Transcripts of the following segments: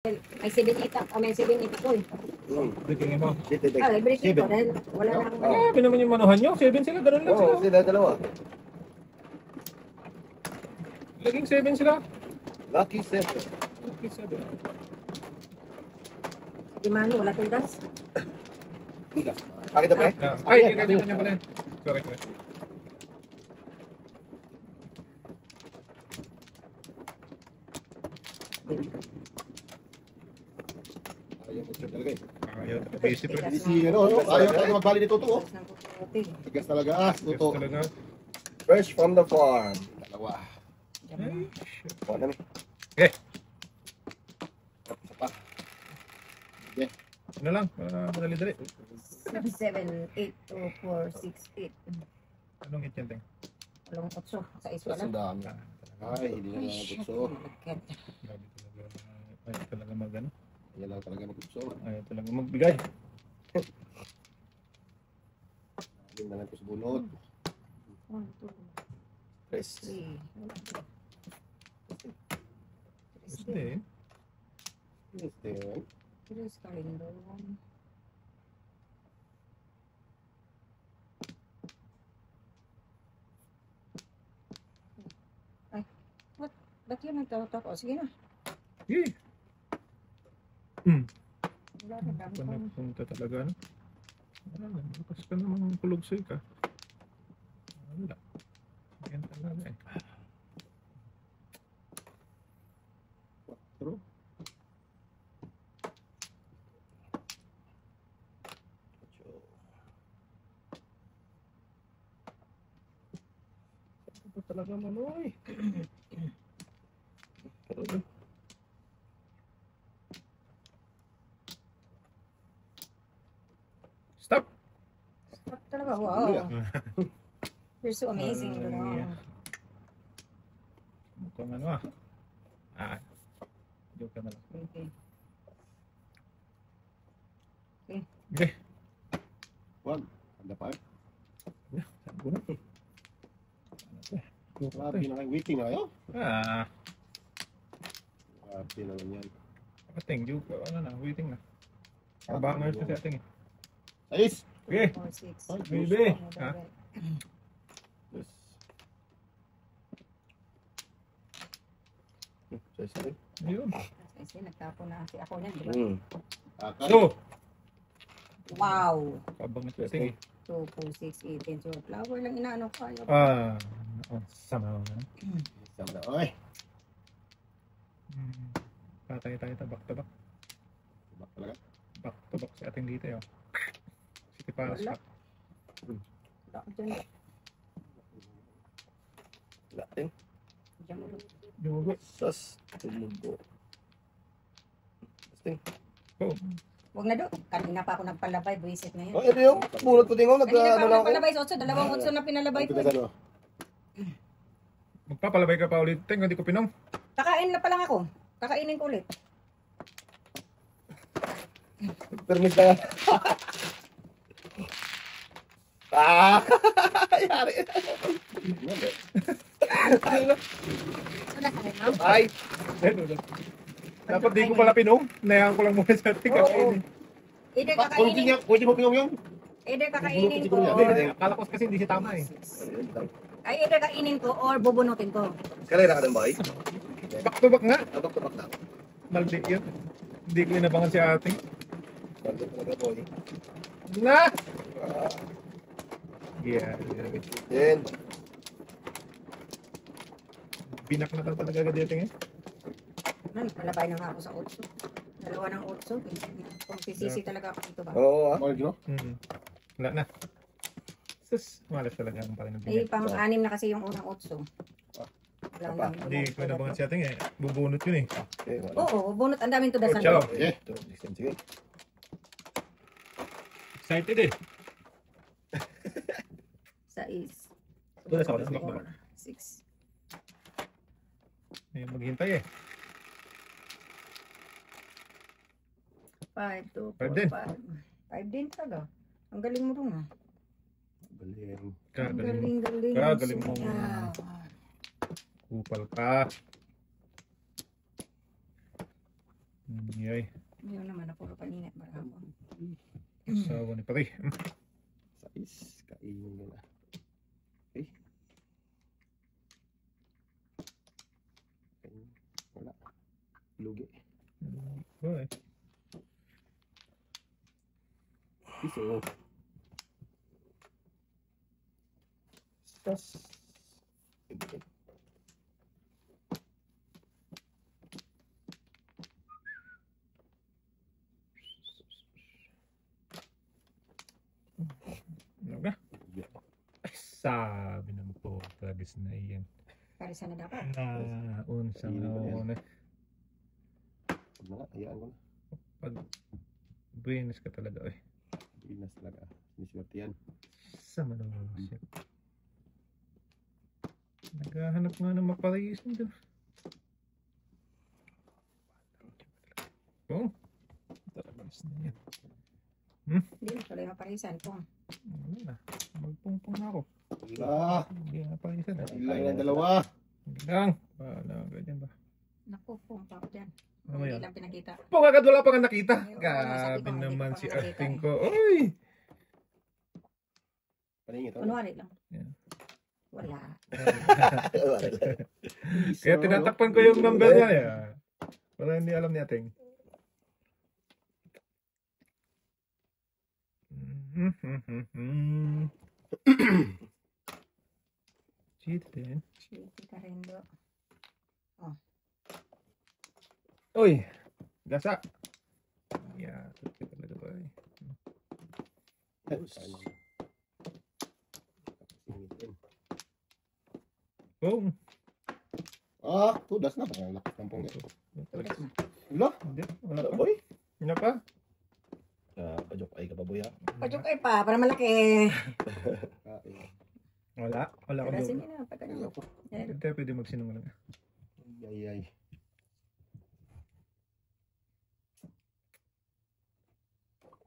May 7-8 may 7-8 ko eh. Breaking mo. Breaking ko dahil wala na akong Ah, naman yung manuhan nyo. 7 sila, ganun lang sila. Oo, sila dalawa. Laging 7 sila. Lucky 7. Okay, 7. Di mano, wala tugas. Pakita pa eh. Ay, kanya pala. Sorry. Ayaw ko siya talaga eh. Ayaw, busy pa. Si ano, ayaw talaga magbali nito to oh. Tigas talaga Yes, ito. talaga. Fresh from the farm. Dalawa. Ay, shit. Kuha namin. Okay, Isa pa. ano lang, madali-dali. 7, 8, 2, 4, 6, 8. Anong hit yan, Teng? Walang 8. Sa iso Mas ang lang. dami. Ay, hindi na magutso. Grabe talaga. Ayaw talaga mag-ano. Yan lang talaga magutso. Ayaw talaga magbigay. Hindi na lang ito sa bunot. 1, 2, Tres. 3. Gusto eh. Este. 3 calendar. Ay, ba't yun nagtawatak ko? Sige na. Yee! Wala na dami Kung pa. nagpunta talaga, no? Wala na, bukas ka namang kulugsoy ka. Wala. Yan talaga eh. Quatro. Ito talaga manoy. Stop! Stop talaga. Wow. You're so amazing. Wow. Mukhang ano ah. Joke ka na lang. Okay. Okay. One. Handa pa eh. Saan ko na? Grabe na kayo. Waiting na kayo. Grabe naman yan. Ating, joke. Ano na, waiting na. Abangers kasi ating eh. Ayos! Okay. 4, 6. Baby. Ha? Yes. Size na rin. Ayun. Kasi nagtapo na si ako niyan, di ba? Akat. So, Wow! abang ito ating eh. 2, 4, 6, 8, 10. So, flower lang inaano ko. Ayaw. Sama na. Isang na. Oy! Patay tayo ito, back to back. Back talaga. Back to back si ating dito eh. City para Wala. sa Wala ko dyan. Wala din. Diyan mo. Dugo. Sas. Tumugo. Testing. Oh, Huwag na doon. Kanina pa ako nagpalabay. Buisit na Oh, yan. ito yung bunot ko tingo. Kanina pa Ano ako lang ako. nagpalabay. So, 2 otso na pinalabay ko. Ito ano. magpapalabay ka pa ulit. Teng, hindi ko pinom. Kakain na pa lang ako. Kakainin ko ulit. Permis na yan. Yari. Ay. Dapat di ko pala pinom. Nayahan ko lang muna sa ating kakainin. Either Kung kakainin, pwede mo pinong yun. either kakainin ko Siguro or, yan. Akala ko kasi hindi siya tama eh. ay either kakainin ko or bubunutin ko. Kalera ka ng bahay. Back to back nga. Abak tabak na. Maldi yun. Hindi ko inabangan si ating. Bando talaga boy. Na! Yeah. Then, Binak na talaga agad dito eh. Nagpalabay na nga ako sa otso. 2 ng otso. Kung sisisi talaga ako dito ba? oo ah. Ano? Wala na. Sus, malas talaga ang pala ng Ay, binak. pang-6 na kasi yung unang otso. Wala Apa? nang- Hindi ko inabangan si ating eh. Bubunot yun eh. Okay, wala. Oo, bunot. Ang daming tudasan. Ciao. Okay, sige. Excited eh. 6. Doon na sa oras, ba? 6. May maghintay eh. 5, 2, 4, Five din. 5. 5 din talaga. Ang galing mo rin ah. Galing. Ang Kagaling mo. galing. Kagaling mo. Ah. Kupal ka. Yay. Yun naman na puro paninit. Marami. Sawa ni pare. Sais. Kainin mo na. Okay. Okay. Wala. Lugi. Boy. Piso. Stas. Ano ka? Ay, sabi ng po. Tragis na iyan. Parisa na dapat. Unsa na. Mga, hayaan ko na. Pag buenas ka talaga eh. Pinas talaga. Siniswerte yan. Sa manusip. Naghahanap nga ng maparehis nito. Oh. Talagang na yan. Hindi na tuloy maparisan. Pong. Ano na. Magpungpong na ako. Ah, Hindi nga parisan. ilang na dalawa. Hindi lang. Paano ganyan ba? Naku, pong pa ako dyan. Ano Hindi yan? lang pinakita. Pong agad wala pa nga nakita. Ay, oo, Grabe sabi ko, hindi naman ko pa si nakita acting eh. ko. Uy! Paningin ito. Kunwari lang. Yan. Wala. Kaya tinatakpan ko yung number niya. Eh. Wala hindi alam ni ating. Cheat din. Shitty ka rin do. Uy! Gasa! Yeah, tuti talaga ba eh. Boom! Ah, tudas na. Parang lakas ng pong. Tudas na. Wala. Hindi, wala pa. Boy. Ano pa? Pajok ay ka pa, boy, ha? Pajok ay pa, para malaki. Wala. Wala ka Tadasin doon. niyo na. Pagkano. Hindi pwede magsinungaling. Ay, ay.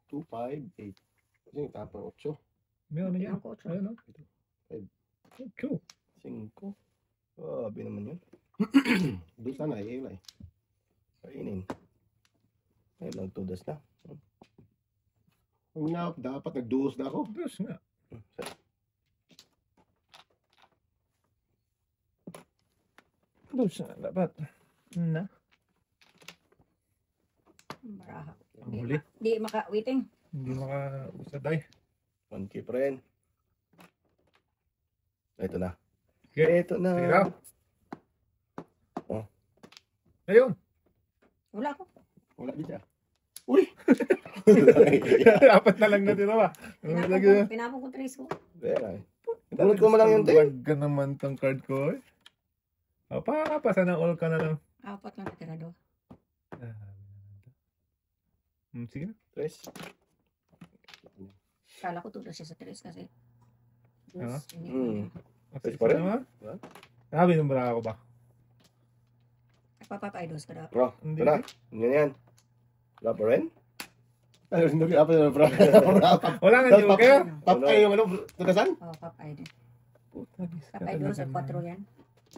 Two, five, eight. Kasi yung tapang 8. Meron na yan. Ang kotso. Ayun o. Five. Cool. 5. Grabe naman yun. Doon sana eh, yun eh. Kainin. Ay lang, tudas na. Dapat nagduos na ako. Diyos nga. Diyos nga. Dapat. Na. Baraha. Ang huli. Di maka-waiting. Hindi maka-usaday. 1K pa rin. Ito na. Okay. Ito na. Tira. Ayun. Wala ako. Wala dito. Uy! Apat na lang na dito ba? Pinapong ko trace ko. Vera. Bunot ko mo lang yun, te. Wag ka naman tong card ko eh. Pasa na all ka na lang. Apat lang natira do. Sige na. Tres. Kala ko tulos siya sa trace kasi. Ah? Pwede pa rin? Diba? Sabi ng bara ako ba? Nagpapapaidos ka daw. Bro, Hindi. ito na. Yan. Wala pa rin? Ay, hindi apa na, bro. Wala nga joker. Pap ay yung ano, tudasan? Oh, papaidos. Putagis ka Papaidos at talaga 4 yan.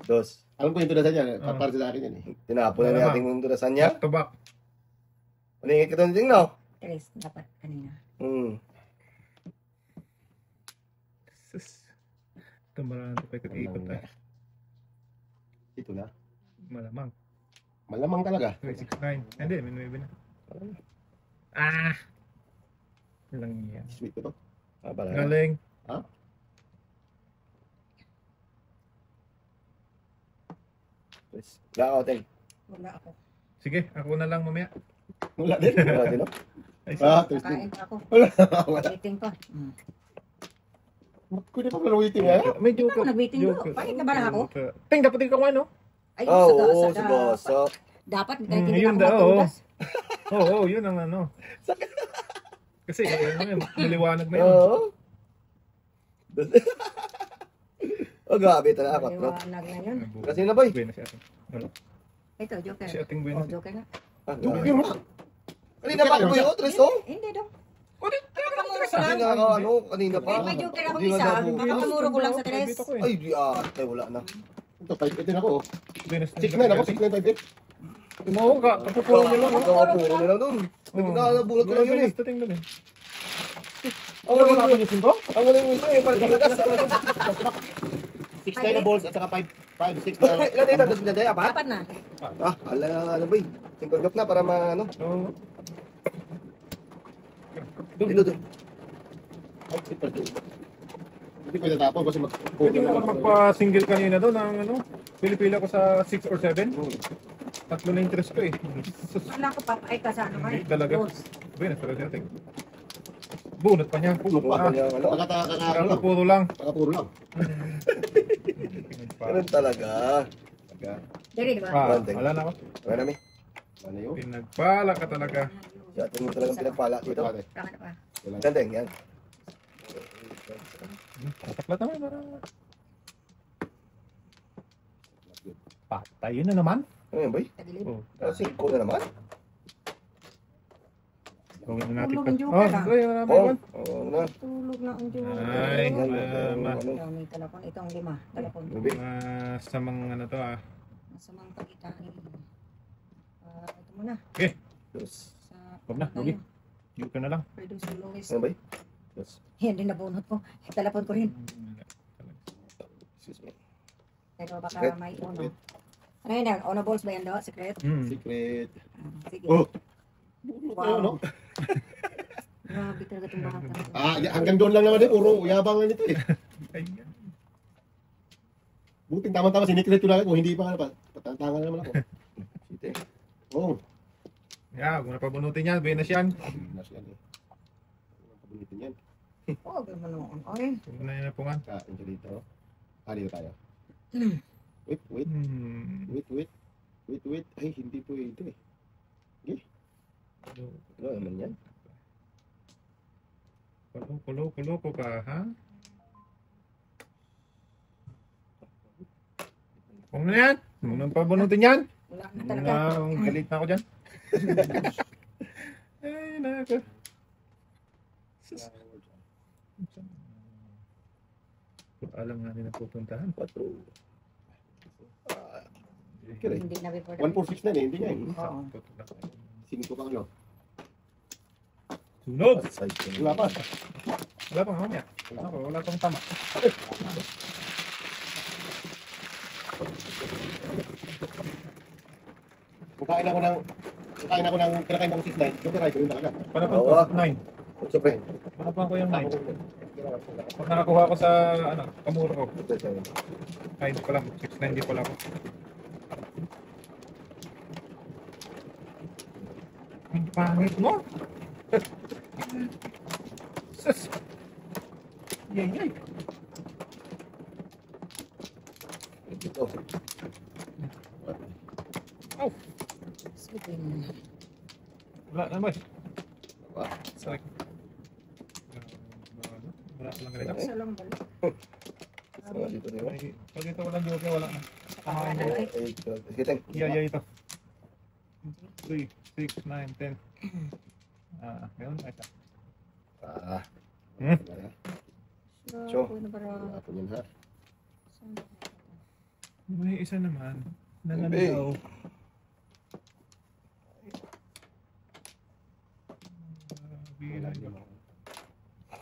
Dos. Alam ko yung tudasan niya. Ah. Para sa akin yan eh. Tinapon na Malamang. natin yung tudasan niya. Back to back. Paningin kita ng tingnan. Trace dapat kanina. Sus. Ito marami pa ikot-ikot eh. Ito na. Malamang. Malamang talaga. 369. Hindi, may 9 na. Ah! Lang yan. Sweet ko to. Ah, pala. Galing. Ha? Tres. Wala ako, Teng. Wala ako. Sige, ako na lang mamaya. Wala din. Wala din, no? Ay, Ah, tres din. Kain pa ako. Wala. Wala. Waiting pa. Kundi pa pala waiting, ha? May joker. Ako nag-waiting do. Bakit na ba lang ako? Ting, dapat ikaw ano? Ay, Oo, sa sa dapat kahit hindi Yun ako daw, oo. matulas. Oo, yun ang ano. Kasi, maliwanag na yun. Oo. Oh, grabe ito na ako. Maliwanag na yun. Kasi na, boy. Buena si ating. Ano? Ito, joker. Si ating Oh, buena. joker na. Joker mo. Kanina pa ako yun, Tres, oh. Hindi daw. Kanina ako, ano, kanina pa. May joker ako Hindi nga isa. daw. Makakamuro ko lang sa tres. Dito ko eh. Ay, di ate, wala na. Ito, 5-8 din ako, oh. Buenas na 6-9 ako, 6-9, 5-8. Tumawag ka. Kapupuro nyo lang. Kapupuro nila doon. Nabunot ko lang yun eh. Tingnan eh. Ang wala yung ayusin ko? Ang wala yung ayusin eh. Parang kagagas. 6 na balls at saka 5, 6 na. Ilan dito? Dos na daya, apat? Dapat na. Ah, ano ba eh. Singkot na para ano. Oo. Dito, dito. Hindi ko itatapon kasi Pwede mo naman magpa-single kanina doon ng ano. Pili-pila ko sa 6 or 7. Tatlo na interest ko eh. Wala ko papay ka sa ano ka. Hindi talaga. Balls. Sabi na, sarili natin. Bunot pa niya. Pa niya, ano. Puro lang. Puro lang. Ganun talaga. Dali, di ba? Ah, wala na ako. Wala namin. Ano yun? Pinagpala ka talaga. Sa atin mo talagang pinagpala dito. Baka na pa. Gandeng, yan. Taklat naman para. Patay yun na naman. Ano yan, boy? Tagilid. Oh, Singko na naman. gawin na natin. Tulog ang Oh, joker, ah. gawin na natin. Oo. Juan. Oo na. Tulog na ang Diyos. Ay, Ano? Ikaw, may talapon. Itong 5. Talapon. Gabi. Sa mga ano to ah. Nasa mga pagitain. Ito muna. Dos. Sa... Huwag na, Ruby. Yun ka na lang. Produce Luis. Ano, boy? Dos. Yan din nabunot ko. Talapon ko rin. Excuse me. Pero baka Secret. may uno. Ano yun? Ono balls ba yan do? Secret? Secret. Sige. Oh. Wow. No? Grabe talaga itong bata. Hanggang doon lang naman din. Puro yabang lang ito eh. Ayan. Buting tama-tama, sinikret ko lang. Kung hindi pa, patantangan naman ako. Site. Oo. Yeah, kung napabunutin yan, Venus yan. Nas yan eh. Ang pabulitin yan. Oo, gano'n noon. Okay. Huwag na yan napungan. Kain siya dito. Dito tayo. Hmm. Wait. Hmm. Wait. Ay, hindi po ito eh. Ano naman yan? Kulo ko ka, ha? Kung na yan, kung nang pabunutin yan. Wala na talaga. Galit na ako dyan. Ay, naka. Alam nga nila pupuntahan. 4. Okay. Hindi na before 146 na eh, hindi nga eh. Oo. 5 pang ano. Sunog! Wala pa. Wala pang mamaya. Wala pang tama. Kukain ako ng kinakain ng 6-9. Yung try ko yun talaga. Panapan ko, Oo. 9. Siyempre. Panapan ko yung 9. Pag nakakuha ko sa, kamuro ko. Ay, hindi pala. 6-9 di pala ako. Ang pangit mo! Sus! Yay! Ito. Oh! Sige. Wala na boy. Wala. Sorry. Wala lang relax. Isa lang balik. Mga dito rin. Pag ito walang joke, wala na. Ano eh? Sige, Yeah, ito. 3, 6, 9, 10. Meron na ito. Hmm? So, ano ba raw? Wala po yun ha. May isa naman. Hindi. Nanandaw.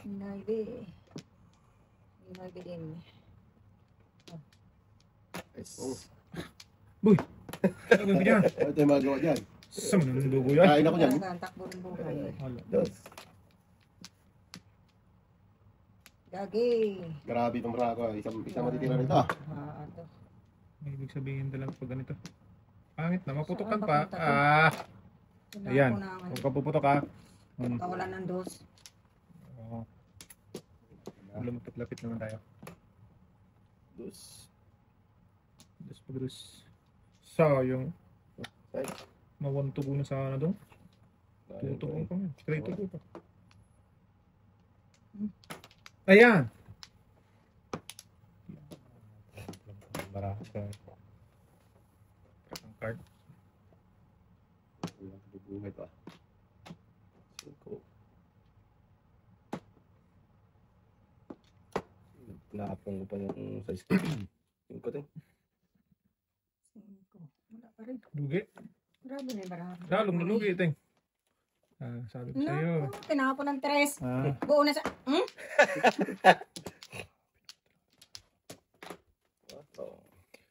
Hinalbi. Hinalbi din. Oh. Boy! Ano ba yan? Ano tayo magawa dyan? Saan mo nandugo yan? Kain ako dyan. Talaga ang takbo ng buhay. Wala. Dos. Gagi. Grabe itong brako. Isang matitira rito ah. Ito. May ibig sabihin talaga pag ganito. Pangit na, maputukan Saan pa. papunta to? Ayan. Kailangan ko na Kung kapuputok ka. kawalan ng dos. Oo. Lumapit-lapit naman tayo. Dos. Dos pagdos. Sayang. Ay. Mawantugo na sana doon. Tutugo pa nga. Straight to go pa. Ayan! Marasa. Ang card. Bubuhay pa. 5. Nakapong ko pa yung size ko. 5 din. Wala pa rin. Dugi. Wala Grabe na yung barahan. Lalong nalugi, ting. Sabi ko sa'yo. Naku, tinapon ng tres. Ah, Buo na sa...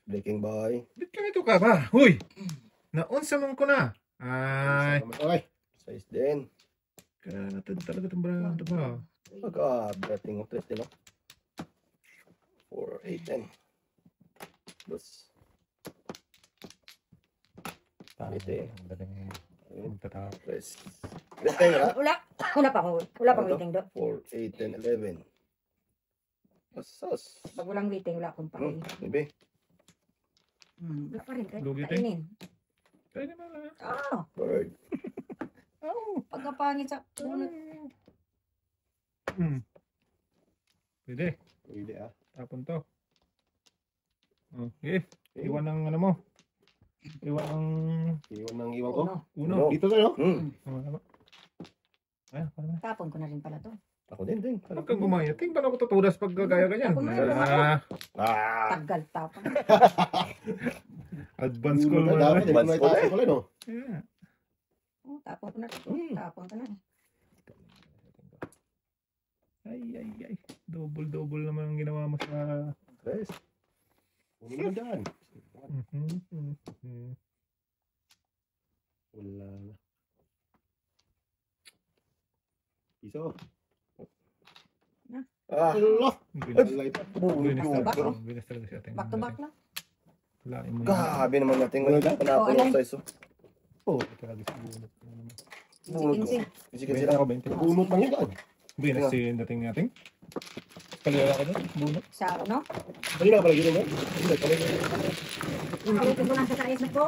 Breaking boy. bit ka nito ka ba? Huy! Naunsa mong ko na. Ay, Okay. Size din. kaya natin talaga itong barahan ito ba? Pagka-breaking of 3 din, no? 4, 8, 10. Dos. Ite. Ayun, tatap. Tres. Tres tayo, ha? Wala pa akong waiting do. 4, 8, 10, 11. Asas. Pag walang waiting, wala akong pain. Maybe. Wala pa rin. Kahit Lugi, kainin. Kaya naman lang. Bird. Pagkapangit sa punot. Pwede. Pwede ah. Tapon to. Okay. Iwan ng ano mo. Iwan ng Iwan ng iwan ko. uno. Dito tayo. Tama na ba? Ay, paano na? Tapon ko na rin pala to. Ako din. Huwag kang gumaya. Ting, paano ako tutudas pag gaya ganyan? Tapon mo na rin Tagal tapon. Advance Ulo call na mo dapat. na. Iwan mo itaas ko lang, no? Yeah. Tapon ko na. Tapon ko na. Ay. Double naman ang ginawa mo sa... Tres. Ulo naman dyan. Mhm. Wala na. Piso. Allah! Wala ito. Bilis talaga si ating. Back to back lang. Wala mo. Grabe naman natin. Panapon ano? ng size. Oh, talaga si bunot. Insing. Kasi Benta ako, 20. Bunot lang yan. Bilis si dating nating. Kaliwala ko doon, bunot. Sa ano? Kanina ka pala gano'n, no? Nakalitin ko lang sa kais na po.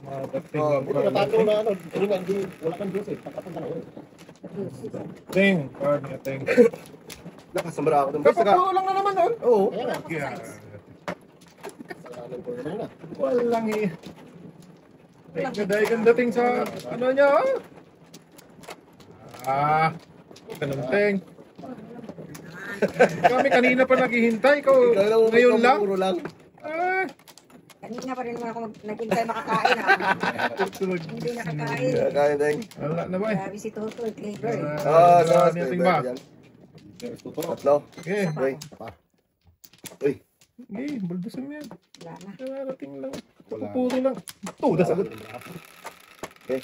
Mga dating lang. Ito natataw na ano. Kanina, wala kang juice eh. Pagkapunta na ko eh. Ting, card ni ating. Nakasambara ako doon. Kapapuro lang na naman doon. Oo. Kaya nga. Yeah. Alam ko na na. Walang Dahil kang dating sa ano niya. Ganun ting. Kami kanina pa naghihintay. Ikaw ngayon lang. Puro lang. Kanina pa rin naman ako naghintay makakain ha. Hindi nakakain. Kaya din. Wala na ba eh. Grabe si Toto, flavor. Sa ni ating ba? Tuturok. Tatlo. Okay. Uy. Uy. Okay, buldusan mo yan. Wala na. Narating lang. Wala. Pupuri lang. Das agad. Okay.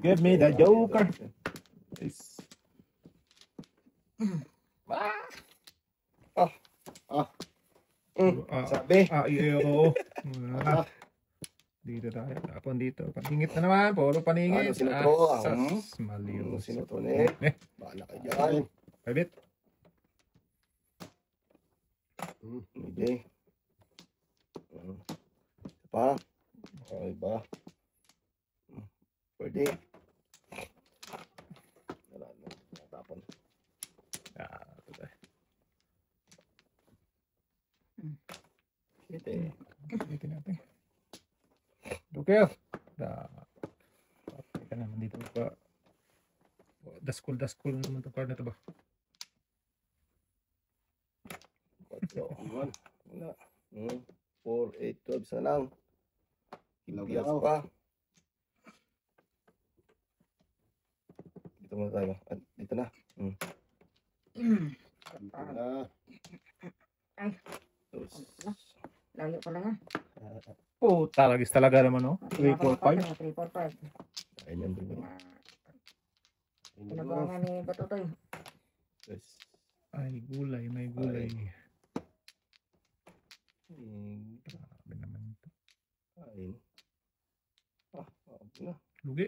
Give me the joker. Yes. Sabi. Oo. Dito tayo. Tapon dito. Paningit na naman. Puro paningit. Ano, sinutro? Maliw. Sino to ni? Bahala kayo dyan. Pabit. Hindi. Pa. Okay ba? Pwede. Wala na. Natapon. Ito tayo. Ito. Dito natin. Okay. Teka naman dito pa. Daskol naman itong card na ito ba? Wala. 4, 8, 12 na lang. Ibias Ilaw. pa. Dito muna tayo. Dito na. Ay. Layo pala nga. Talagis talaga naman, no? 3, 4, 5. 3, 4, 5. Ayun yan. Dito. Pinabangan ni Batutoy. Yes. Ay, gulay. May gulay. Hmm. Grabe naman ito. Ayun. Okay na. Lugi.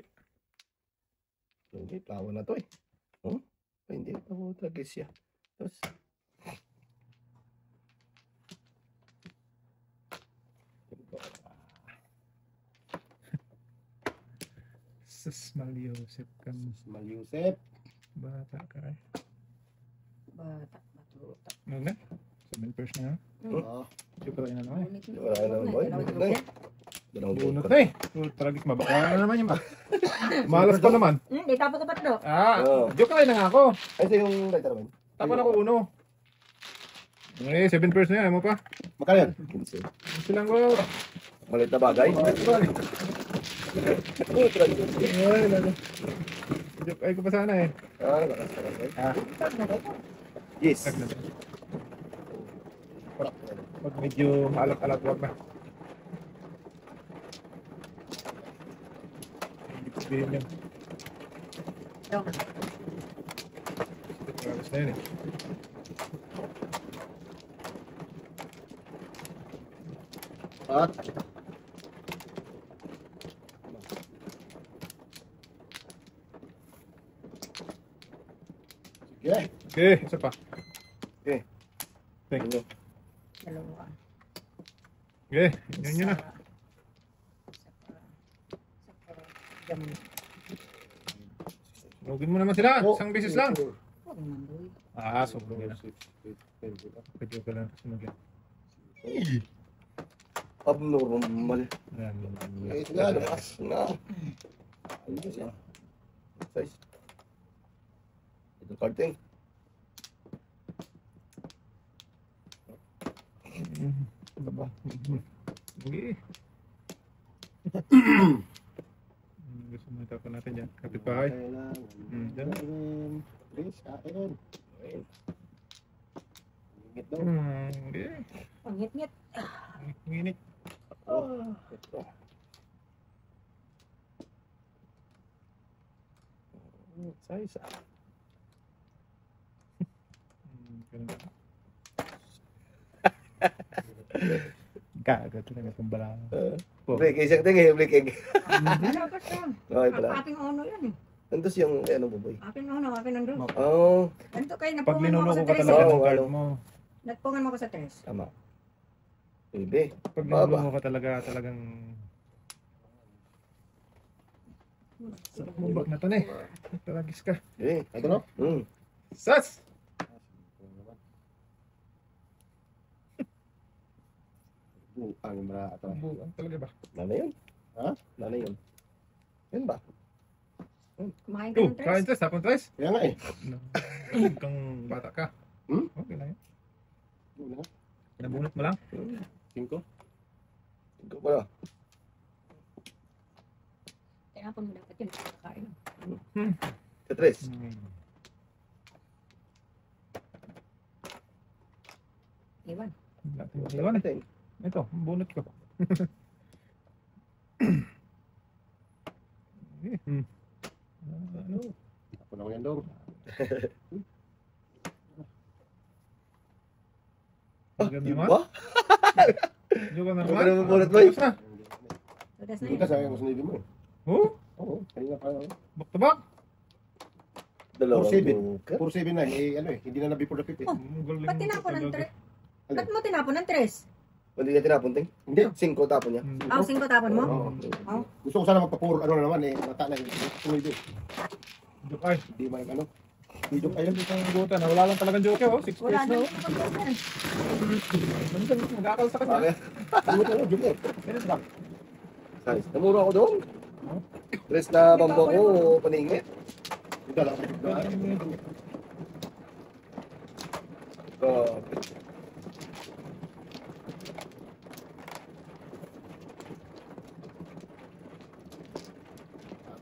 Hindi, plawa na to eh. Ay, hindi. Plawa talaga siya. Tapos, Sus, Maliusip ka. Maliusip. Bata ka eh. Bata. Batuta. Ano na? 7 first na. Oo. Super na naman eh. wala na naman boy. Bunot na eh. Dalawang Bunot na eh. Tragis mabaka na naman yung malas pa naman. Hindi, tapos dapat do. Joke na nga ako. Ay, ito yung lighter naman. Tapan ako uno. Eh, 7 first na yan. Mo pa. Magkano yan? 15. Silang ko. Malit na bagay. Ay, lalo. Joke ay ko pa sana eh. Yes. Pag medyo maalat-alat, wag na. Hindi ko sabihin yun. Yung, Alas na yun eh. At sige. Okay, isa pa. Okay. Thank you. dalawa. Okay, yun na. Jam. Login mo naman sila. Isang beses lang. Huwag naman, boy. Sobrang yun na. Pwede ka lang sunod yan. Abnormal. Ayan. Ayos na, lakas na. Ayos na. Size. Ito karting. Ano ba? Okay. Gusto mo itapon natin dyan. Kapit bahay. Dyan. Please, kain. Ingit daw. Okay. Ang ngit-ngit. Nginit. Ito. Size ah. Ganun. Kagat talaga itong bala. Break, isang tingin, break egg. Ano ka siya? Okay pala. Aking ono yan eh. Antos yung, ano buboy? Aking ono, aking nandun. Oh, Ganito kayo, Pag napungan mo ninuno ako ko sa ka tres. talaga Oo, ng card ano. mo. Nagpungan mo ako sa tres. tama. Pwede. Pag Baba. ninuno ko ka talagang mubag na to na eh. Talagis ka. Eh, Ito no? Sas! Ang mga ito. Buang talaga ba? Nana yun? Ha? Nana yun? Yan ba? Kumain ka ng tres. Kain tres, tapon tres. Kaya nga eh. Kang bata ka. Hmm? Okay lang yun. Wala. Pinabunot mo lang. 5. Ikaw pala. Tinapon mo dapat yun. Kakain. Tetres. Iwan. Iwan. Ito, bunot ko. Ano? Ako na ko yan daw. Ganun naman. Diba? Joke na Huwag naman. ka naman bunot, boy. Tapos na. Tudas na Hindi yun. ka sa mas nili mo eh. Oh, Oo, kanina pa. back to back. Dalawang 4-7. buka. 4-7 na eh. Ano eh, hindi na before the 5 eh. Ang galing Ba't mo tinapon ng talaga. tres? Ba't mo tinapon ng tres? Hindi ka tinapon, ting? Hindi. 5 tapon niya. Ah, 5 tapon mo? Oo. Oh. Gusto ko sana magpa-4 ano na naman eh. Mata na eh. Tuloy din. Joke ay. Hindi man ano. Hindi joke ayun. Dito ang buta na. Wala lang talagang joke oh. 6 Wala days na. na oh. Mag-akal sa kanya. Bakit? Joke ano, joke eh. Ganun lang. Size. Namura ako doon. Tres na bambo ko, paningit. Hindi lang. Grabe.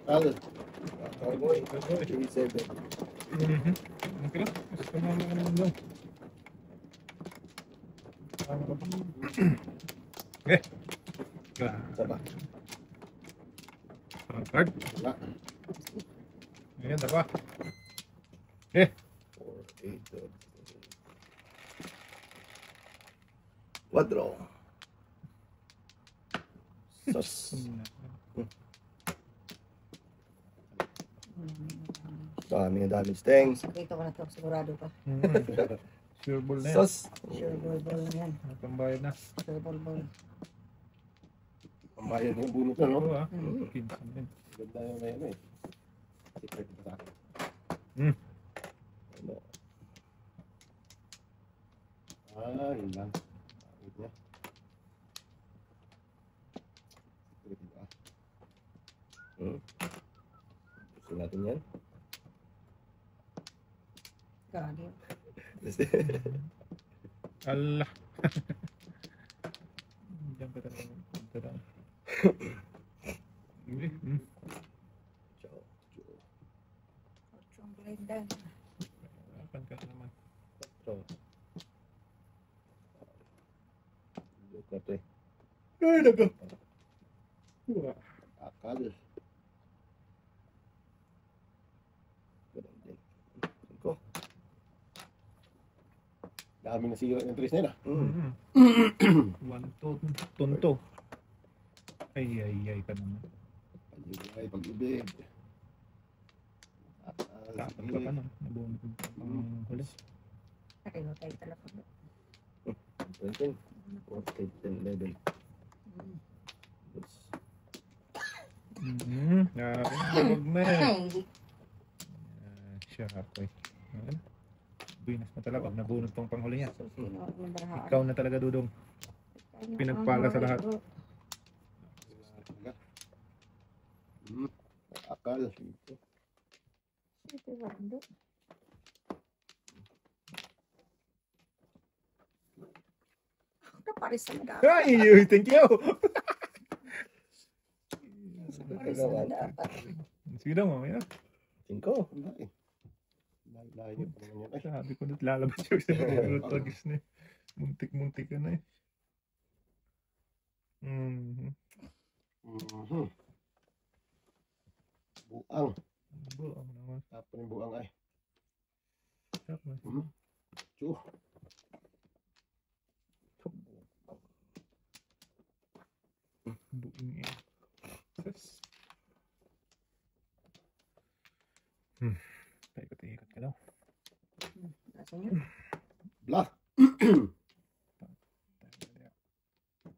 Al. Cowboy. 37. Okay lang. Gusto mo naman lang. Okay. Isa ba? Card. Wala. Ayan, dapa. 4, 8, 12. Quadro. Sos. Dami na damage. Thanks. Dito ko na to. Sigurado ka. Sure ball na yan. Sos. Sure ball ball na yan. Pambayad na. Sure ball ball. Pambayan yung bunot na no. Oo ah. Hmm. Kinsan din. Ganda yung ngayon eh. Secret pa sa akin. Ano? Yun lang. Wait niya. Secret ba? Gusto natin yan. Gagi. Allah. Diyan ka talaga. Ito lang. Hindi. Ciao. Otso ang blindan. Kapan ka naman. So. Look na to eh. Ay, nago. Akal. Ganun din. Ko. Dami na sira ng tres na yun ah. One tonto. Ay, ka naman. Pag-ibig, pag-ibig. Kapan ka pa na. Nabunod ko pang huli. Nakino tayo talaga. 10, 14, 10, 11. Huwag na eh. Ay, Siya ako eh. Binas mo talaga. Nabunod tong panghuli niya. sino ang barahaan? Ikaw na talaga, Dudong. pinagpala sa lahat. Akal. Ito Rando. Paris na dapat. Ay, thank you. Paris na dapat. Sige daw, mamaya. 5. Layo pa naman yan. Ay, Sabi ko na lalabas yung sa mga tagis na eh. Muntik-muntik ka na eh. buang. Buang naman. Tapon yung buang ay. Tapos. Chuh. Buing eh. Paikot-ikot ka daw. Nasaan yun? Blah.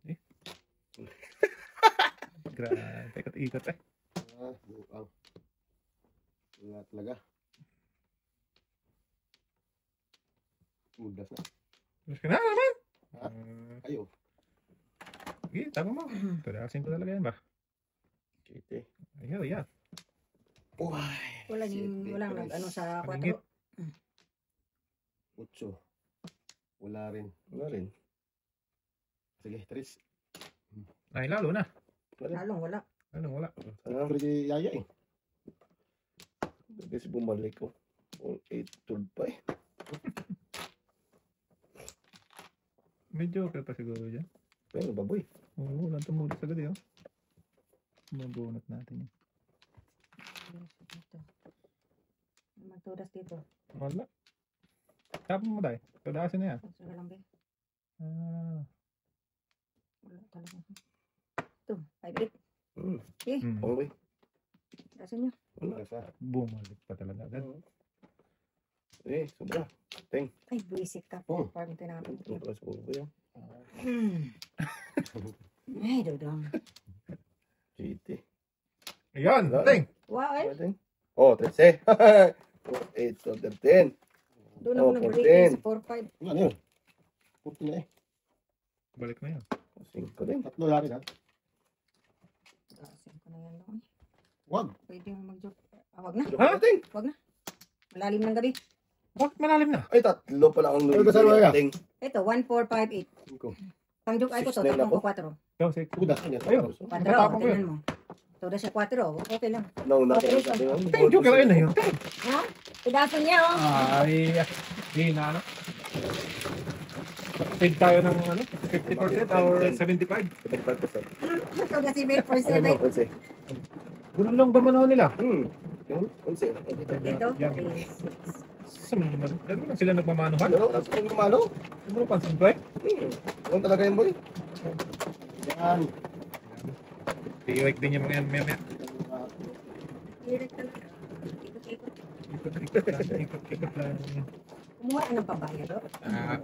Eh. Grabe, paikot-ikot eh. Buang. Wala talaga. Mudas na. Mas ka na naman. Ha? Ayo. Sige, tama mo. Tadasin ko talaga yan ba? Chite. Ayaw, yan. Walang nag-ano sa Pamingit. 4. 8. Wala rin. Wala rin. Sige, tres. Ay, lalo na. Lalong wala. Lalong wala. Ano? Pero si Yaya eh. Kasi bumalik ko. 8 12 pa eh. May joker pa siguro dyan. Pero baboy. Oo, walang tumulog sa gabi, oh. Mabunot natin yun. Dito. Magtudas dito. Wala. Tapon mo tayo. Tadasin na yan. Sige lang, be. Ah. Wala talaga. Ito, 5-8. Okay, Okay. dasan nyo. Wala. Bumalik pa talaga agad. Eh, sobra. Ay, buisit ka. Oh. Parang tinapin ko. Ito plus po yan. Ay, dodong. Chite. Ayan! Wala. Ting! Wow, ay. Oh, 13. 8 12 13. Doon ako Oh, nag-break 14. sa 4-5. Ano yun? 14 na eh. Balik na yan. 5 din. Tatlo na rin ha. Dasan ko na yan lang. Wag. Pwede mo mag-joke. Wag na. Ha? Wag na. Malalim ng gabi. Bakit malalim na? Ay, 3 pala ang Ay, basta wala. Ting. Ito, 1, 4, 5, 8. 5. Pang joke ay ko to, 6 na tapong ko ako. 4. Ikaw, sige. Tudas niya. Ayun. 4, Nakatapon ko yun. tingnan mo. Todo siya 4, okay lang. Nauna ko. Ting, joker ayun na yun. Ha? Idasan niya, oh. Ay, di na ano. Paid tayo ng ano, 50% or 75. 75%. Ito kasi may Ano, 4-7. 11. Ganun lang ba manahon nila? Yun, 11. Dito, Yan. 3, 6. Ganun lang sila nagmamanuhan. Ano, tapos kung gumano? Siguro pansin ko eh. Ano talaga yung boy? Yan. Tiwik din yung mga yan, maya. Direct talaga. Ikot-ikot. Ikot lang. Kumuha ka ng pabaya, do. Ah,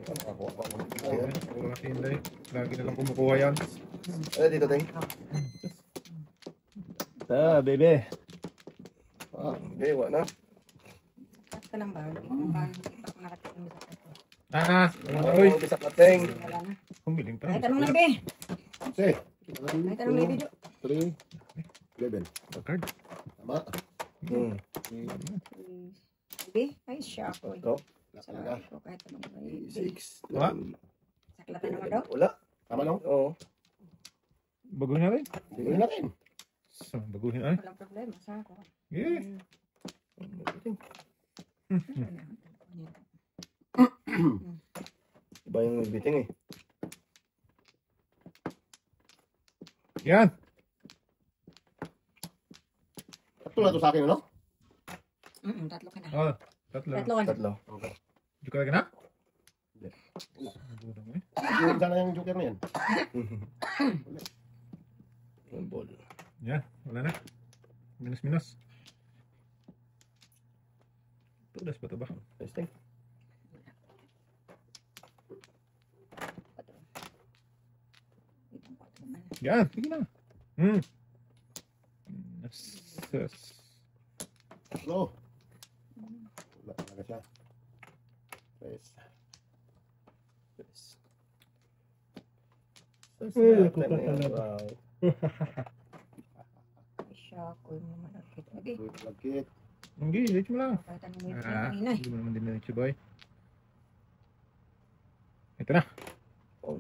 Ako. wala kasi hindi. Lagi na lang kumukuha yan. Ano dito, Ting? Bebe. Okay, wala na. Cut ka lang ba? Hindi pa ako nakatikim sa ito. Uy. Ang bisak na, Ting. Wala na. Kumiling pa. Ay, tanong lang, be. Sige. Ay, tanong lang, video. 3. 11. Card. Tama. Be, ay, siya ako. Ikaw? Talaga. Sarap ko kahit anong 6. Wa? Saklatan naman daw. Wala. Tama lang. Oo. Baguhin natin. Tingnan natin. So, baguhin ay. Walang problema sa ako. Yeah. Iba yung biting eh. Yan. Ito na to sa akin, ano? Tatlo ka na. Oh, tatlo. Tatlo ka na. Tatlo. Okay. Joker ka na? Hindi. Siguro mo eh. Yung sana yung joker na yan. Yung ball. Yan, wala na. Minus. Tudas pa ito ba? Testing. Yan, sige na. Yes. Tatlo. Wala talaga siya. Tres. Wow. Shock. Uy, naman. Okay. Lagkit. Hindi, dito mo lang. Pakita ng wave na kanina eh. Hindi mo naman din na boy. Ito na. Oh.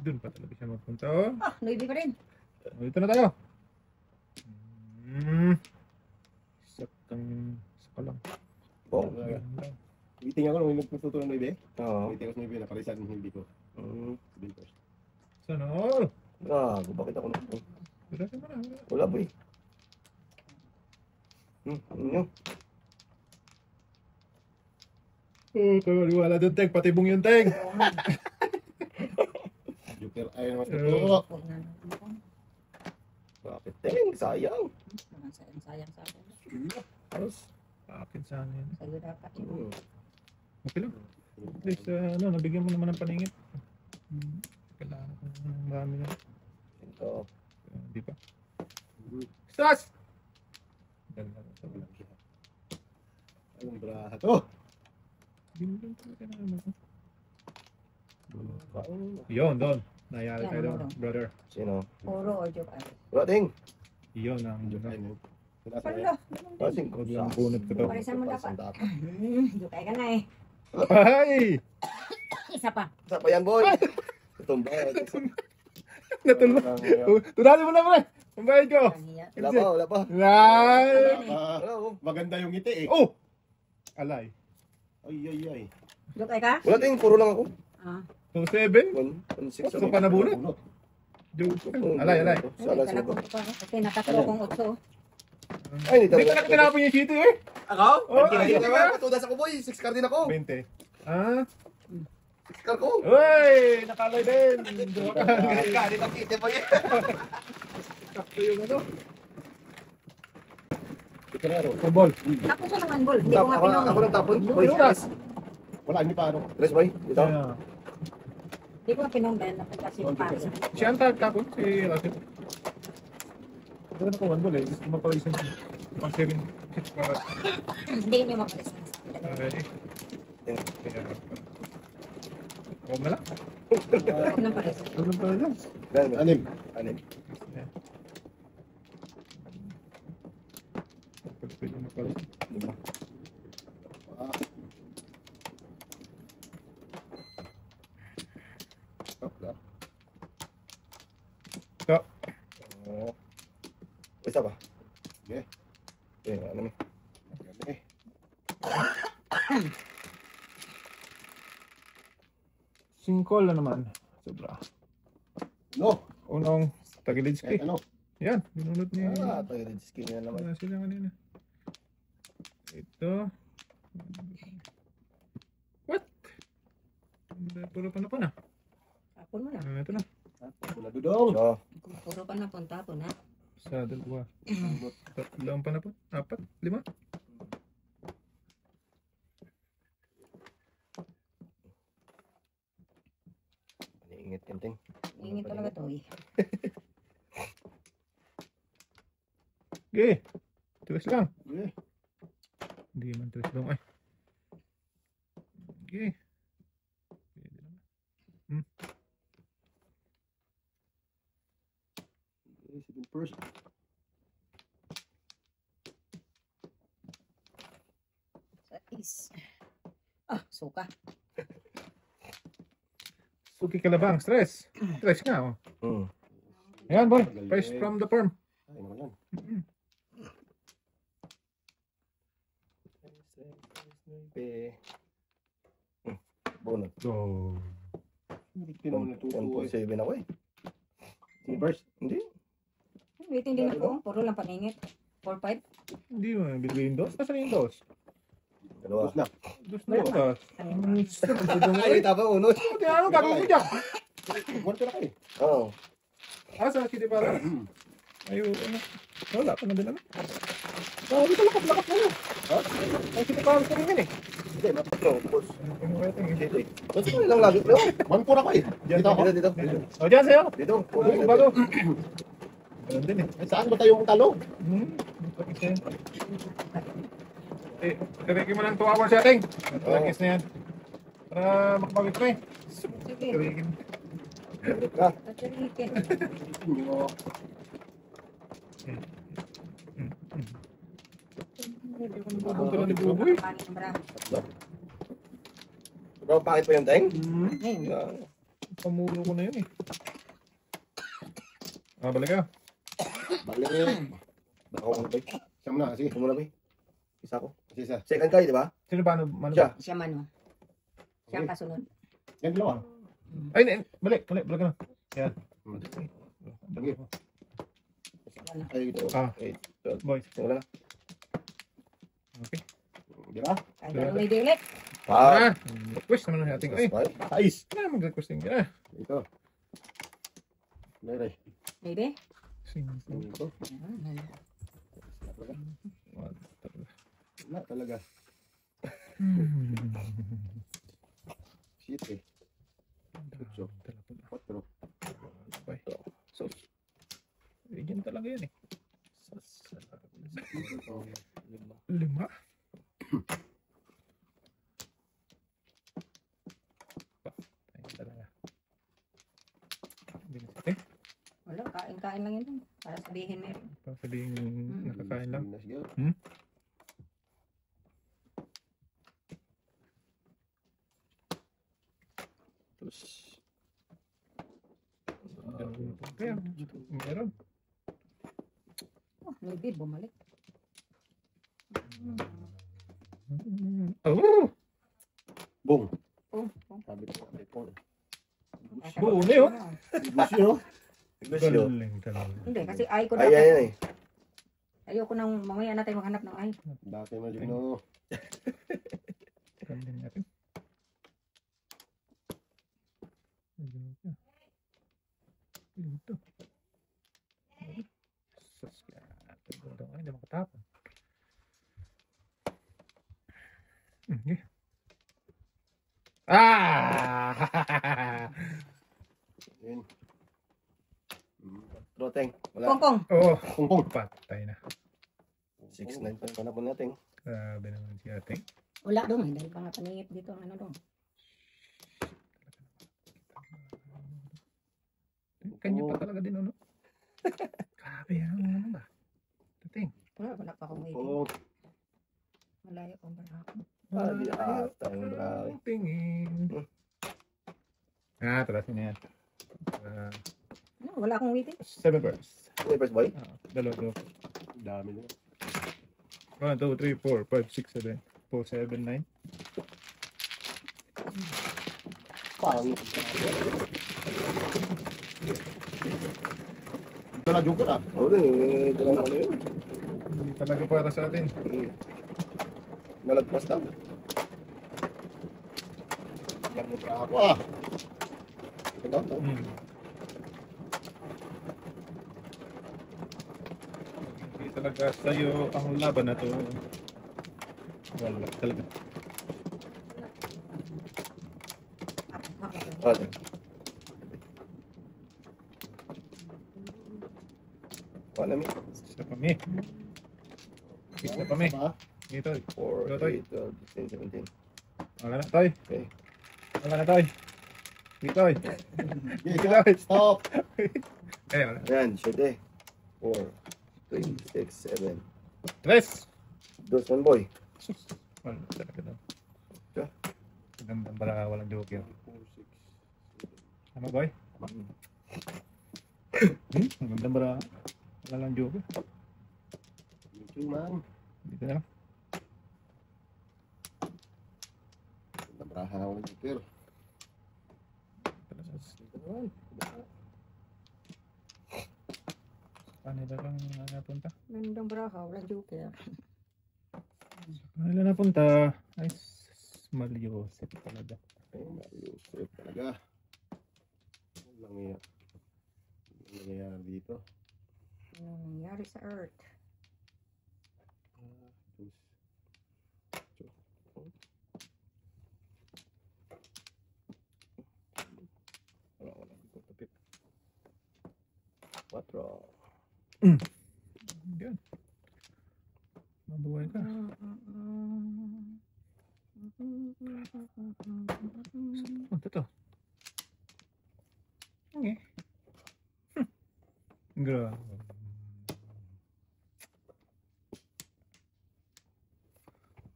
Doon pa talaga siya magpunta. Oh. Nuibi pa rin. Dito na tayo. Saka lang. Bong. Meeting ako nung nagpututo ng baby. Oo. Meeting ako sa baby na parisan yung hindi ko. Sabihin ko. Sana all. Gago, bakit ako nung... Wala ka na. Wala boy. Ano nyo? Oh, kawaliwala doon, Teng. Patibong yung Teng. Joker ay naman tututo. Huwag na natin. Bakit? Teng, sayang. Naman sayang sa akin. Tapos, Akin sana yun. Sa'yo dapat yun. Okay lang. At least, nabigyan mo naman ng paningit. Kailangan ko ng marami na. ito. Di ba? Stas! Anong braha to? Yun, doon. Nayari Yan, tayo doon, ano? brother. Sino? Puro o joke ay. Wala ting. Yun ang Joker doon. ay Wala sa Pala. Pasing ko. Huwag lang bunot ko to. Parisan mo dapat. Joke ay ka na eh. Ay! Isa pa. Isa pa yan, boy. Tumba. Natulo. Tunali mo na, pre! Ang bayad ko! Ang hiya. Wala pa, wala pa. Ay! Wala oh. Maganda yung ngiti eh. Oh! Alay. Ay. Joke ay ka? Wala ting, puro lang ako. Ah. 2-7? 1-6 Gusto pa nabunot? Joke. Alay. Sana Ay, sumunod. Okay, natatlo kong utso. Ay, hindi Hindi ka talaga. na tinapon yung city eh. Ako? Oh, Hindi ay, naman. Patudas ako, boy. 6 card din ako. 20. Ah? 6 card ko. Uy! Nakalay din! Kadi na kite pa yan. Sakto yung ano? Joker Football. Tapos ko naman, Bol. Hindi ko nga pinong. Ako lang tapon. Boy, Stas. Wala, hindi pa ano. Tres, boy. Dito. Hindi ko nga pinong dahil napagkasi yung paris. Si Anta tapon, si Rasit. Ito na ko 1 ball eh. Gusto mo pala isang pang-7. Hindi nyo mapalis. Okay. Huwag na lang. Huwag nang palis. Huwag na pala lang. Anim. Anim. Pwede na pala. Lima. Ito. Oh. Isa ba? Okay. Okay, ano mo? Okay. Singkol na naman. Sobra. No. Unong Tagilidski. Ano? Yan, binunod niya. Tagad skin na naman. Wala sila kanina. Ito. What? Puro pa na po na. Tapon mo na. Ito na. Wala dudong. So, Puro pa na pong tapon, ha? Sa dalawa. Tatlong pa na po. 4, 5. Ingit kenting. Ingin talaga to, eh. Okay. Tulis lang. Okay. Hindi man tulis lang ay. Okay. Pwede lang. Second person. Sa is. Ah, suka. Suki Kalabang, stress. Stress nga, oh. Hmm. Ayan, boy. Fresh from the farm. Ay, naman yan. Bonus. So, Hindi naman natutuwa eh. 1.7 ako eh. Reverse. Hindi. Waiting din ako. Puro lang paningit. 4-5. hindi mo bigay yung dos. Nasaan yung dos? Dalawa. Tapos na. Dos na dos. Ay, tama uno. Hindi, ano gagawin mo dyan? One to na kayo. Oo. Ah, sa kitty para. Ayo, ano? Wala pa na din ano? Oh, dito lakas mo. Ha? Ay, kitty para ko rin yun eh. Hindi, mapatro. Boss. Ano kaya ito? Dito eh. Basta ko lang lagi. One for ako eh. Dito ako. Dito. O, dyan sa'yo. Dito. Ano bago? Ganun din eh. Ay, saan ba tayong talo? Eh, tirikin mo lang 2 hours sa ating. Lagis na yan. Para makabagit pa eh. Sige. Tirikin. Ka. Taturikin. Nyo. Pupunta lang ni Buboy. Panik ng bra. Bro, pakit pa yung teng? Ngayon. Yeah. Pamulo ko na yun eh. Ah, balik ka. Balik rin. Baka ako bay. Siya mo na. Sige. Ito muna bay. Isa ko. Sige, isa. Second kayo, di ba? Sino ba? Ano Siya. ba? Siya man oh. Siya ang kasunod. Yan, dalawa. Ay, balik ka na. Yan. Sige. Wala. Ay, ito. Ah, 8, 12. boys. Wala na. Okay. Di ba? Ay, ganun may ulit. Ah. Request naman ng ating. Ay, Ayos. na mag-requesting ka. Ito. Meron. Maybe? Ito. Wala talaga. Shit eh. Quattro. So, yan talaga yan eh. Ito. 5. Ayun talaga. Eh, Wala, kain-kain lang yun. Para sabihin meron. para sabihin nakakain lang. Sige. Tapos, Kaya, meron. Oh, maybe bumalik. Oh! Boom. Oh, oh. Sabi ko. Ito. Buo na yun. Gusto nyo? Iglesia. Galing talaga. Hindi, kasi ay ko Ay, dapat. yan eh. Ayoko nang mamaya natin maghanap ng ay. Dati mo din no. Galing natin. Ito. Sus, ito. Ay, hindi makatapon. Okay. Ah! Yun. Bro, teng. Wala. Kongkong. Oh, Pungpong. patay na. 6-9 pa yung panapon natin. Grabe naman si ate. Wala dong. Dahil pa nga paningit dito ang ano dong. Kanya pa talaga din, ano? Grabe, ano ba? Tating. Wala pa akong waiting. Pungpong. Malayo kong bra ako. Ah, di ata yung brahe. Tingin. Tarasin na yan. Ano, wala akong waiting. 7 birds. Ano yung first boy? Dalawa. Dami na. 1, 2, 3, 4, 5, 6, 7. 4, 7, 9. Pangit. Ito na joke na. Oo, ito lang ano yun. Hindi talaga para sa atin. Nalagpas lang. Yan mo pa ako ah. Ito. Hindi talaga sa'yo ang laban na to. Wala talaga. Ah, wala mi. Isa pa mi. Isa pa mi. Ba? Dito. 4, Toy. 8, 12, 16, 17. Wala na, Toy. Okay. Wala na, Toy. Dito, Toy. Dito, Toy. Stop. Eh, wala. Ayan, 7. 4, 3, 6, 7. Tres. Dos man boy. Wala talaga daw. Siya. Gandang para walang joke yun. Tama boy? Ang ganda ba? Wala lang joke. Thank you, man. Dito na lang. Nabrahan ako ng Joker. Kanila lang napunta. Gandang braha, walang joker. Kanila napunta. Ay, Malyosep talaga. Ay, Malyosep talaga. Walang iya. Walang nangyayari dito. Anong nangyari sa Earth? Quatro. Yan. Mabuhay ka. Punta to. Okay. Grabe.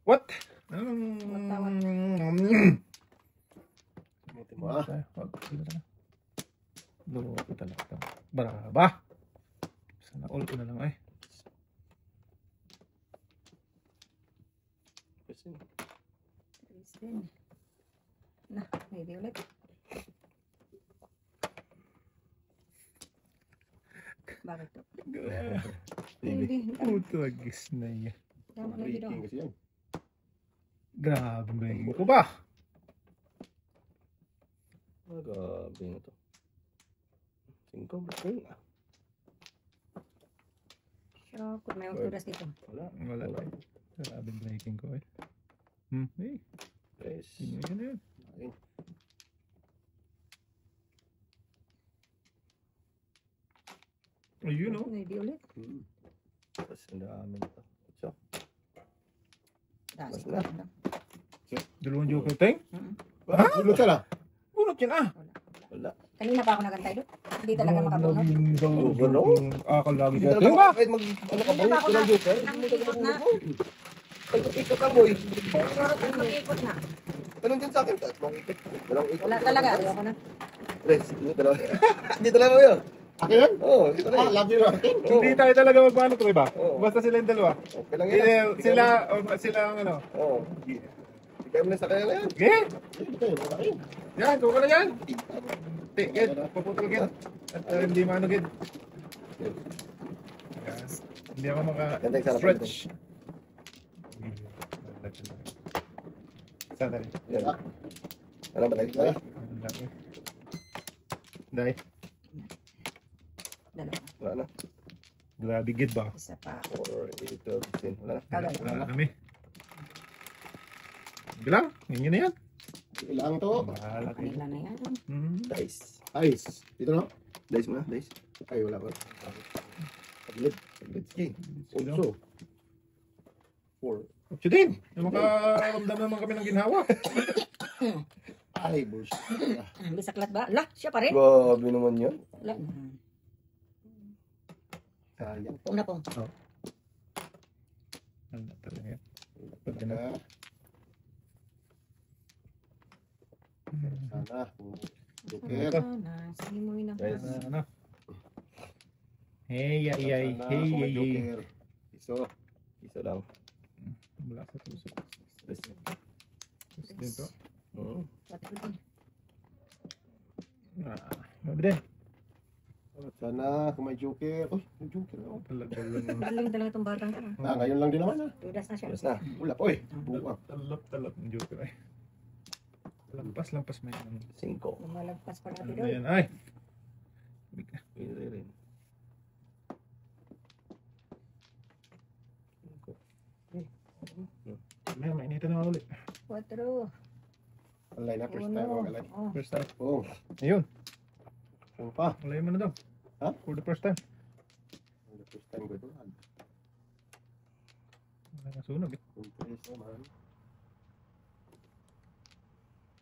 What? Buti mo ah. Loko talaga. Baraba. Sana all ko na lang ay. Kasi Kristen. Na, maybe ulit. Bakit to? baby. Maybe. Puto agis na yan. Tama na dito. Breaking kasi yan. Grabe breaking ko ba? Grabe na to. 5 breaking ah. So, kung may magturas dito. Wala. Wala. Grabe breaking ko eh. Hey. Yes. Yun yun. Okay. Ayun o. Maybe ulit. Tapos ang dami nito. So, Dasi Mas ko na. lang. Dalawang joker teng? ha? Bulot ka na? Bunot yan ah. Wala. Kanina pa ako nagantay doon. Hindi talaga makabunot. Oh, gano? Akal lagi Hindi sa talaga ting ba? kahit mag, ano ka boy? Hindi pa ako Walang na- joker? Nakikipot na. Ikot ka boy. Pero kung mag-ikot na. Tanong din sa akin. Tatlong ikot. Walang ikot. Wala talaga. Ayoko na. Tres. Dito lang. Dito lang mo yun. Akin yan? Oo, dito lang. Love you akin. Hindi tayo talaga magmano to iba. Oo. Basta sila yung dalawa. Okay lang yan. Sila ang ano. Oo. Bigay mo na sa kanila yan. Okay? Ito, malaki. Yan, kuha ka na yan. Tikit, paputol gid. At hindi maano gid. Yan. Hindi ako Ganda yung sarap maka-stretch. Saan tayo? Yan. Ano ba tayo? Ay, Dahil. Dalawa. wala na. Grabe gid ba? Isa pa. 4, 8, 12, 15. Wala na. Kagay. Wala na kami. Bilang, ganyan na yan. Ilang to? Bahala kayo. Kanila na yan. Dice. Ice. Dito na? Dice mo na. Dice. Ay, wala ko. Paglit. Paglit. Sige. 8. 4. Ocho din. Makaramdam naman kami ng ginhawa. Ay, bullshit. Bisaklat ba? La, siya pa rin. Grabe naman yun. La. Sayang. Una po. Ano talaga yan? Sana. Sana. Joker. Na, sige mo yun. Guys. Ano? Hey, ay, ay, Sana hey, ako may ay, ay. Joker. Iso lang. Wala sa puso. Tres. Tapos dito. Patro din. Grabe din. Sana kung may Joker. Uy, may Joker. Oh. Talaga lang. Galing talaga itong batang to. Ngayon lang din naman ah. Tudas na siya. Yes na. Wala po eh. Buka. Talap ng joker ay. Lampas may ano. 5. Lumalagpas pa natin Ano doon. yan? Ay! Pili rin. May mainitan na ulit. Patro. Alay na, first Uno. time ako alay. Oh. First time. Oh, Ayun. saan pa? Alay mo na daw. Ha? For the first time. First time ko ito. Wala na sunog eh. Tres naman.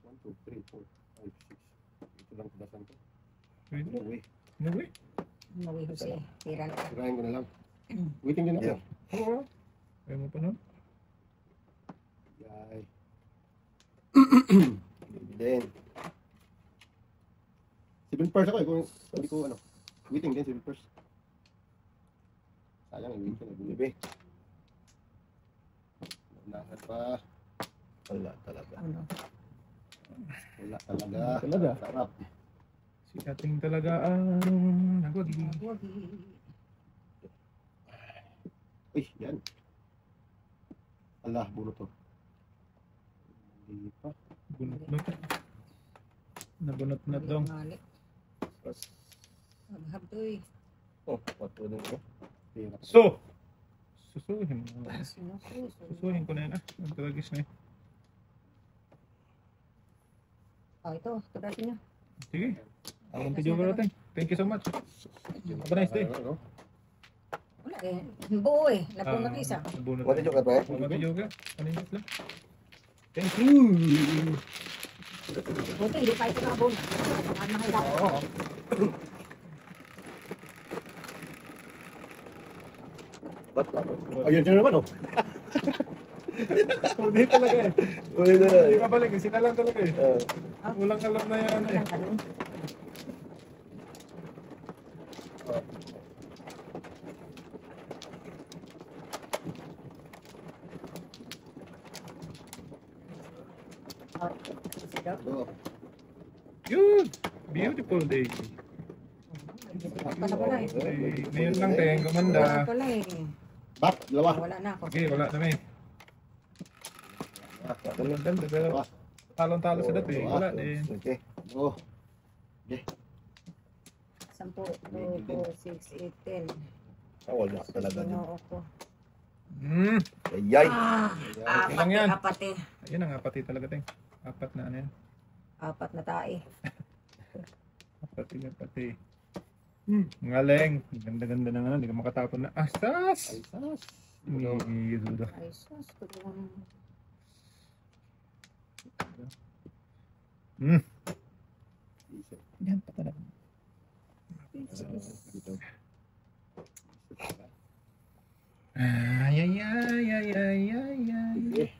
1, 2, 3, 4, 5, 6. Ito lang kudasan ko. Pwede. Uwi. No way. Mawi Jose. Tira na. Tirahin ko na lang. Waiting din ako. Oo. Ayaw mo pa nun? Yay. Baby din. 7 pairs ako eh. Kung sabi ko ano. Waiting din 7 pairs. Sayang yung waiting. Bibi. Unahan pa. Wala talaga. Ano? Wala talaga. Talaga. Sarap. Si ating talaga ang nagwagi. Wagi. Uy, yan. Allah, bunot to. Hindi pa. Bunot-bunot. Nabunot-bunot daw. Mali. Tapos, Maghab to eh. oh, pato din ko. Hirap. So! Susuhin mo. Sinususo. Susuhin ko na yan ah. Ang tragis na yun. Oh, ito. Tudasin niyo. Sige. Akong video ko natin. Thank you so much. Have a nice day. Ano? Wala eh. Buo eh. Nabunot isa. Nabunot. What did you got, man? Mga video ka. Paninit lang. Thank you! Buti, hindi pa ito nakabunot. Ang mga ilan. Oo. Ba't? Ayun dyan naman oh. Hindi talaga eh. Uy, na. Hindi ka balik. Sina lang talaga eh. Ah, Walang alam na yan eh. Ang tanong. Oh, sige. Oh. Yun! Beautiful day. Wala pala eh. Ay, ngayon lang tayo. Gumanda. Wala pala eh. Back, dalawa. Wala na ako. Okay, wala na may. Ganda pero talon-talo sa dati. Wala din. okay. Oh. 10, 2, 4, 6, 8, 10. Ah, wala talaga din. Ginoo ko. Ayay. Okay lang yan. Apat eh. Ayun ang apati talaga tayo. Apat na ano yan. Apat na tae. Apati. Ngaling. Ganda-ganda na nga. Hindi ka makatapon na. Asas! Ay, sas. Hindi duda. Ay, sus. Tulungan. Yan pa talaga. Dito. Ay, ay, ay, ay, ay, ay, ay. Eh.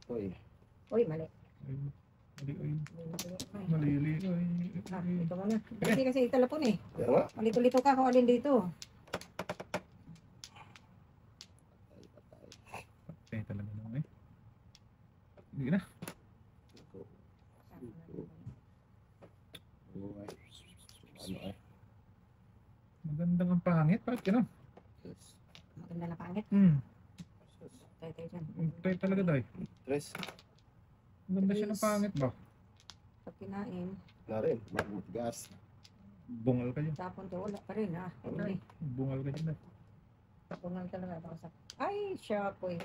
Patoy. Uy, mali. Malili. Ah, ito muna. Kasi italapon eh. Kaya nga. Malito-lito ka kung alin dito. Patay talaga naman eh. Hindi na. Ano eh? Magandang ang pangit. Bakit gano'n? Maganda na pangit. Tayo dyan. Patay talaga dahi. Tres. Maganda siya ng pangit ba? Pag kinain, Na rin. Magmutigas. Bungal ka dyan. tapon to, wala pa rin ah. Ay, Bungal ka dyan. bungal talaga. Baka sa... Ay, siya po eh.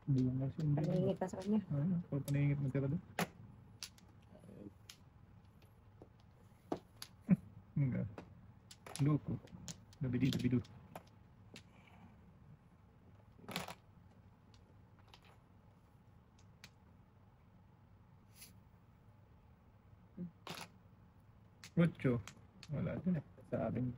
Bungal siya. Hindi. Paningit pa sa kanya. Pag paningit mo tira doon. Enggak. Loko. Dabidu. Mucho. Wala din eh. Sabing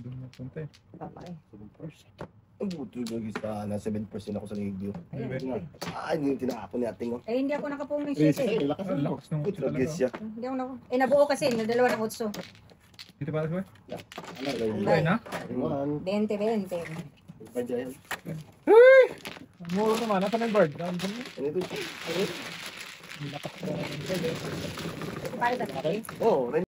doon napunta eh. Papa eh. 7%. Ang buto lagi sa na 7% ako sa radio. Ayan, Ay, dito eh. Ah, hindi yung tinapon natin. Oh. Eh, hindi ako nakapong ng Eh, shit eh. lakas Ah, mo. lakas ng Good utso talaga. guess siya. Hindi ako nakapong. Eh, nabuo kasi. Nadalawa ng utso. Dito para sa Ano, Ay na? One. 20. Pa dyan. Muro naman. Nasaan ang bird? Ano ito? Para sa akin. Oh,